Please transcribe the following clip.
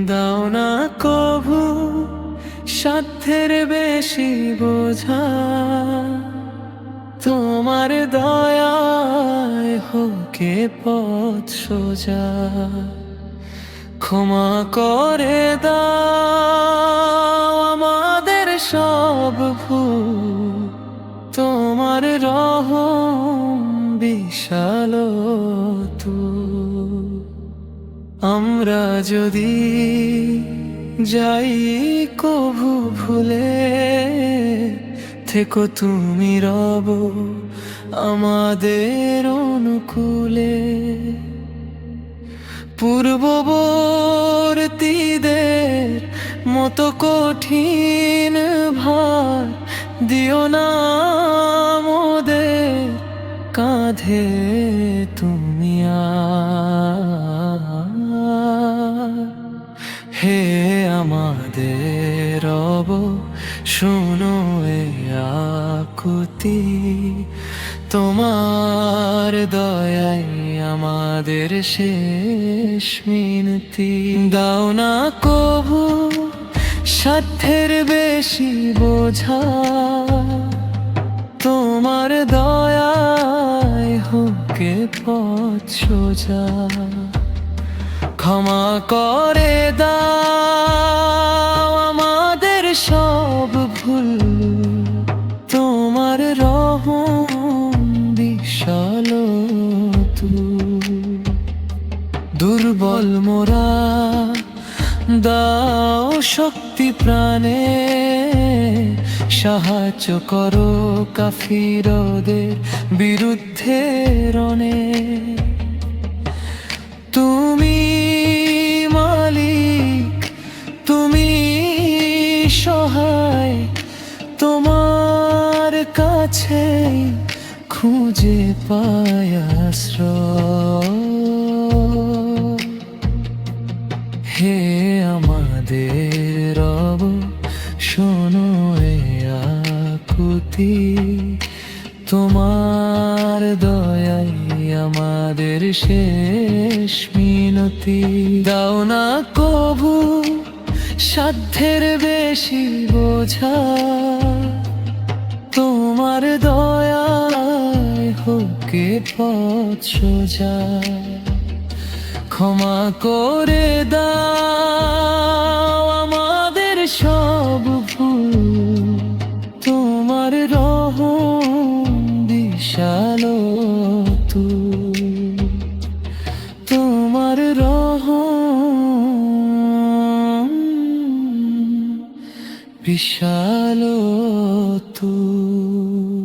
দাও না কভু সাধ্যের বেশি বোঝা, তোমার দয়ায় হোকে পথ সোজা। ক্ষমা করে দাও আমাদের সব ভুল, তোমার রহম বিশাল তুল। আমরা যদি যাই কভু ভুলে, থেকো তুমি রব আমাদের অনুকূলে। পূর্ববর্তীদের মতো কঠিন ভার দিও না মোদের কাঁধে তুমি আর। হে আমাদের রব শোনো এ আকুতি, তোমার দয়াই আমাদের শেষ মিনতি। দাও না কভু সাধ্যের বেশি বোঝা, তোমার দয়ায় হোকে পথ সোজা। ক্ষমা করে দাও আমাদের সব ভুল, তোমার রহম বিশাল তুল। দুর্বল মোরা দাও শক্তি প্রাণে, সাহায্য করো কাফিরদের বিরুদ্ধে রণে। তুমি মালিক, তুমি সহায়, তোমার কাছে খুঁজে পাই আশ্রয়। হে আমাদের রব শোনো এ আকুতি, তোমার দয়াই আমাদের শেষ মিনতি। দাও না কভু সাধ্যের বেশি বোঝা, তোমার দয়ায় হোকে পথ সোজা। ক্ষমা করে দাও আমাদের সব ভুল, তোমার রহম বিশাল তুল। তোমার রহম বিশাল তুল।